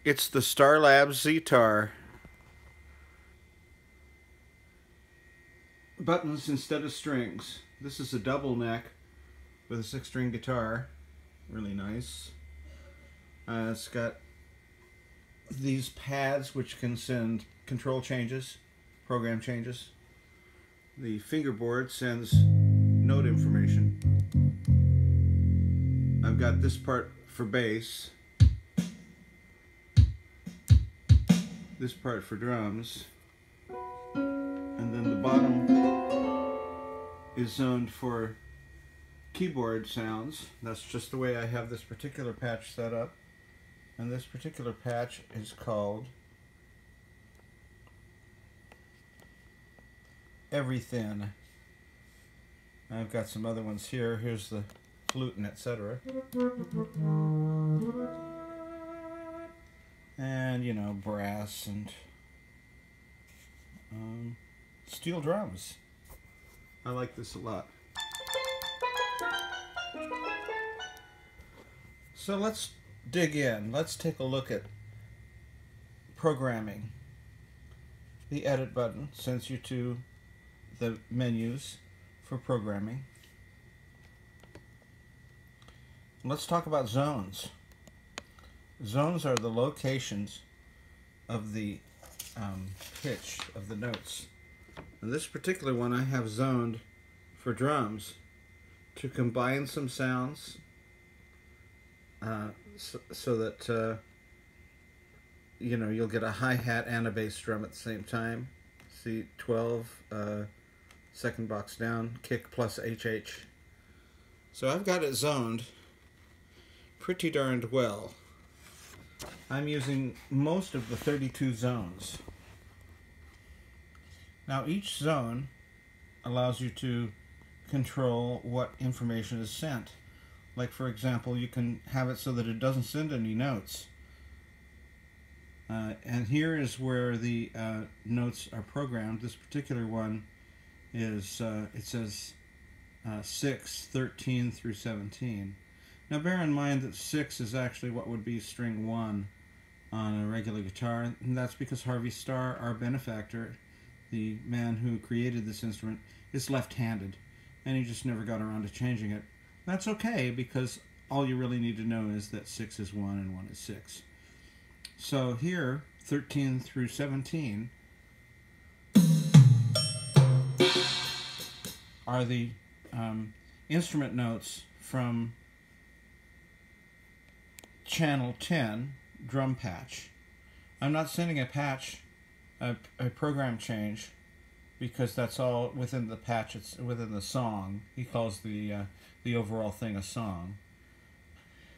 It's the Starr Labs Ztar. Buttons instead of strings. This is a double neck with a 6-string guitar. Really nice. It's got these pads which can send control changes, program changes. The fingerboard sends note information. I've got this part for bass, this part for drums, and then the bottom is zoned for keyboard sounds. That's just the way I have this particular patch set up. And this particular patch is called Everything. I've got some other ones here. Here's the flute and etc. And, you know, brass and steel drums. I like this a lot. So let's dig in. Let's take a look at programming. The edit button sends you to the menus for programming. Let's talk about zones. Zones are the locations of the pitch of the notes. And this particular one I have zoned for drums to combine some sounds so that you know, you'll get a hi-hat and a bass drum at the same time. See, 12, second box down, kick plus HH. So I've got it zoned pretty darned well. I'm using most of the 32 zones. Now each zone allows you to control what information is sent. Like, for example, you can have it so that it doesn't send any notes. And here is where the notes are programmed. This particular one is, it says 6, 13 through 17. Now bear in mind that 6 is actually what would be string 1 on a regular guitar, and that's because Harvey Starr, our benefactor, the man who created this instrument, is left-handed, and he just never got around to changing it. That's okay, because all you really need to know is that 6 is 1 and 1 is 6. So here, 13 through 17 are the instrument notes from channel 10 drum patch. I'm not sending a patch, a program change, because that's all within the patch. It's within the song. He calls the overall thing a song.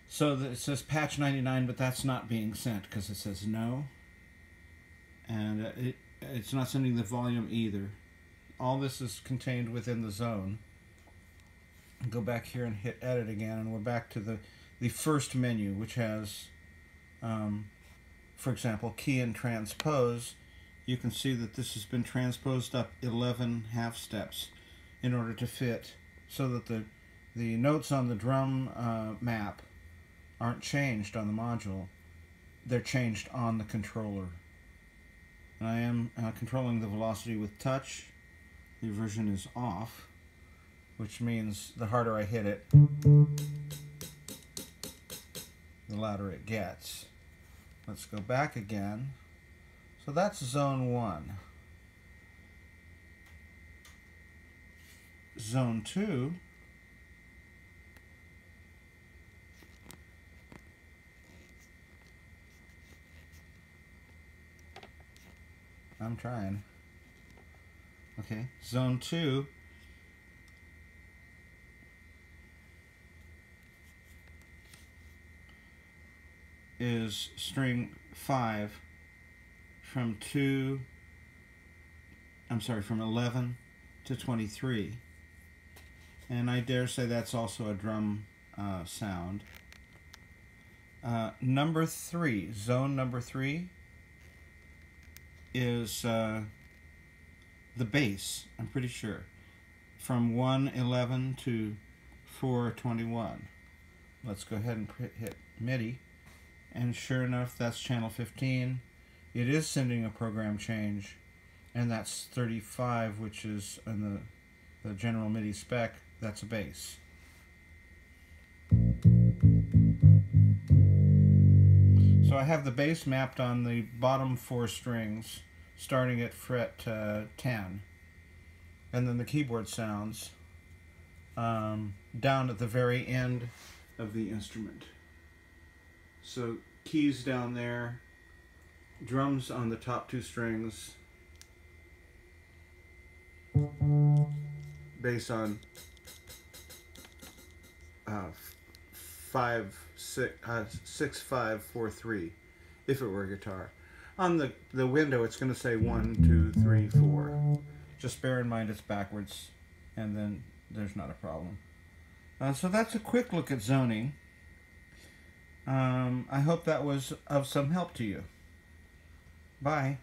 So it says patch 99, but that's not being sent because it says no, and it's not sending the volume either. All this is contained within the zone. Go back here and hit edit again, and we're back to the first menu, which has, for example, key and transpose. You can see that this has been transposed up 11 half steps in order to fit, so that the notes on the drum map aren't changed on the module. They're changed on the controller. And I am controlling the velocity with touch. The inversion is off, which means the harder I hit it, the louder it gets. Let's go back again. So that's zone 1. Zone 2 I'm trying. Okay, zone 2 is string 5 from 11 to 23. And I dare say that's also a drum sound. Number 3, zone number 3 is the bass, I'm pretty sure, from 111 to 421. Let's go ahead and hit MIDI, And sure enough, that's channel 15. It is sending a program change, and that's 35, which is in the general MIDI spec. That's a bass. So I have the bass mapped on the bottom 4 strings, starting at fret 10, and then the keyboard sounds down at the very end of the instrument. So keys down there, drums on the top 2 strings, bass on 6 5 4 3 if it were a guitar. On the window it's going to say 1 2 3 4. Just bear in mind it's backwards, and then there's not a problem. So that's a quick look at zoning. I hope that was of some help to you. Bye.